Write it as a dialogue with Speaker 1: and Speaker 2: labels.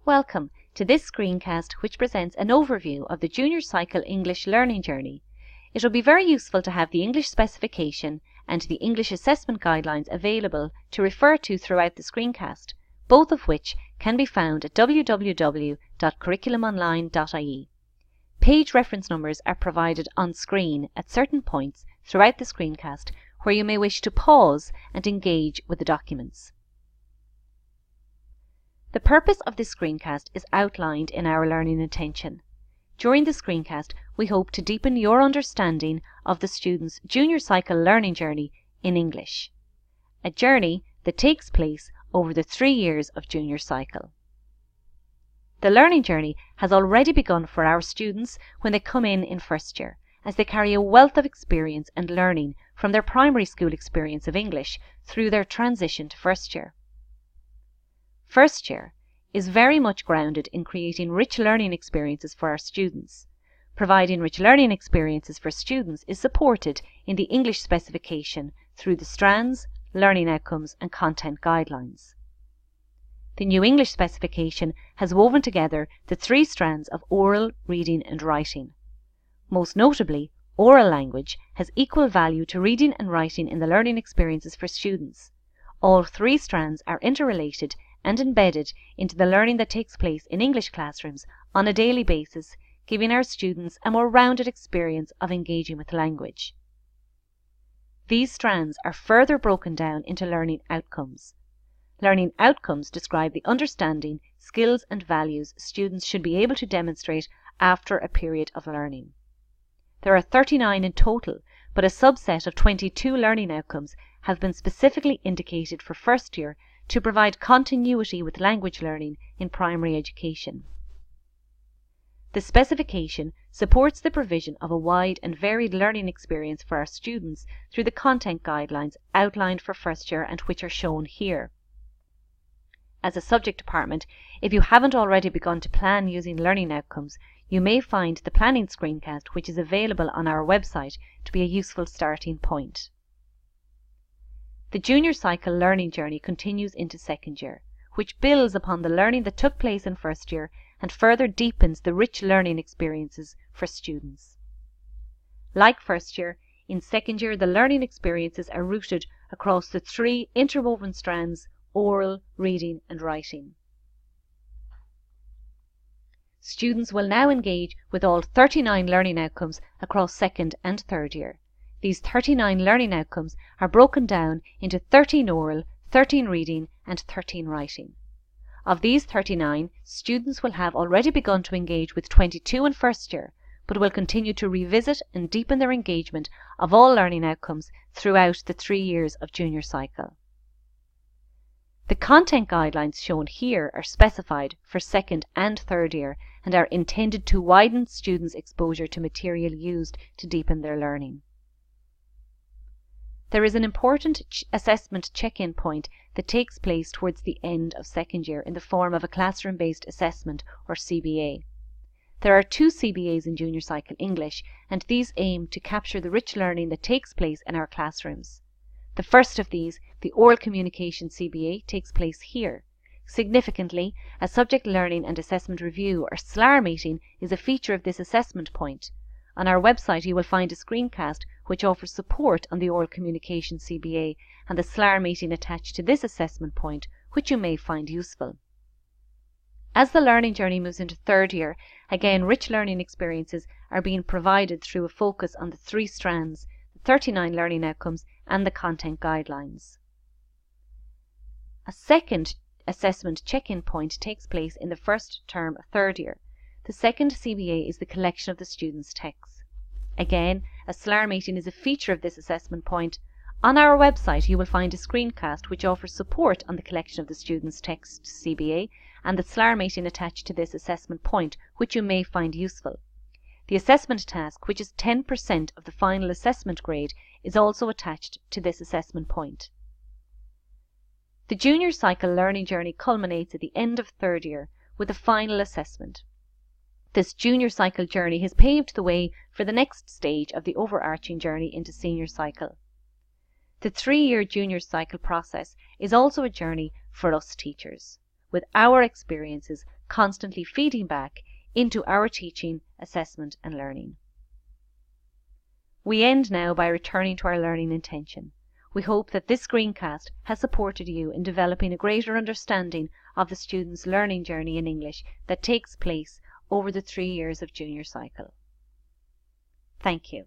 Speaker 1: Welcome to this screencast which presents an overview of the Junior Cycle English learning journey. It will be very useful to have the English specification and the English assessment guidelines available to refer to throughout the screencast, both of which can be found at www.curriculumonline.ie. Page reference numbers are provided on screen at certain points throughout the screencast where you may wish to pause and engage with the documents. The purpose of this screencast is outlined in our learning intention. During the screencast, we hope to deepen your understanding of the student's junior cycle learning journey in English, a journey that takes place over the 3 years of junior cycle. The learning journey has already begun for our students when they come in first year, as they carry a wealth of experience and learning from their primary school experience of English through their transition to first year. First year is very much grounded in creating rich learning experiences for our students. Providing rich learning experiences for students is supported in the English specification through the strands, learning outcomes and content guidelines. The new English specification has woven together the 3 strands of oral, reading and writing. Most notably, oral language has equal value to reading and writing in the learning experiences for students. All 3 strands are interrelated and embedded into the learning that takes place in English classrooms on a daily basis, giving our students a more rounded experience of engaging with language. These strands are further broken down into learning outcomes. Learning outcomes describe the understanding, skills and values students should be able to demonstrate after a period of learning. There are 39 in total, but a subset of 22 learning outcomes have been specifically indicated for first year to provide continuity with language learning in primary education. The specification supports the provision of a wide and varied learning experience for our students through the content guidelines outlined for first year and which are shown here. As a subject department, if you haven't already begun to plan using learning outcomes, you may find the planning screencast which is available on our website to be a useful starting point. The junior cycle learning journey continues into second year, which builds upon the learning that took place in first year and further deepens the rich learning experiences for students. Like first year, in second year the learning experiences are rooted across the 3 interwoven strands: oral, reading and writing. Students will now engage with all 39 learning outcomes across second and third year. These 39 learning outcomes are broken down into 13 oral, 13 reading and 13 writing. Of these 39, students will have already begun to engage with 22 in first year, but will continue to revisit and deepen their engagement of all learning outcomes throughout the 3 years of junior cycle. The content guidelines shown here are specified for second and third year and are intended to widen students' exposure to material used to deepen their learning. There is an important assessment check-in point that takes place towards the end of second year in the form of a classroom-based assessment or CBA. There are 2 CBAs in Junior Cycle English, and these aim to capture the rich learning that takes place in our classrooms. The first of these, the Oral Communication CBA, takes place here. Significantly, a Subject Learning and Assessment Review or SLAR meeting is a feature of this assessment point. On our website you will find a screencast which offers support on the Oral Communication CBA and the SLAR meeting attached to this assessment point, which you may find useful. As the learning journey moves into third year, again rich learning experiences are being provided through a focus on the 3 strands, the 39 learning outcomes and the content guidelines. A second assessment check-in point takes place in the first term of third year. The second CBA is the collection of the students' texts. Again, a SLAR meeting is a feature of this assessment point. On our website you will find a screencast which offers support on the collection of the students' text CBA and the SLAR meeting attached to this assessment point, which you may find useful. The assessment task, which is 10% of the final assessment grade, is also attached to this assessment point. The junior cycle learning journey culminates at the end of third year with a final assessment. This junior cycle journey has paved the way for the next stage of the overarching journey into senior cycle. The 3-year junior cycle process is also a journey for us teachers. with our experiences constantly feeding back into our teaching, assessment and learning. We end now by returning to our learning intention. We hope that this screencast has supported you in developing a greater understanding of the student's learning journey in English that takes place over the 3 years of junior cycle. Thank you.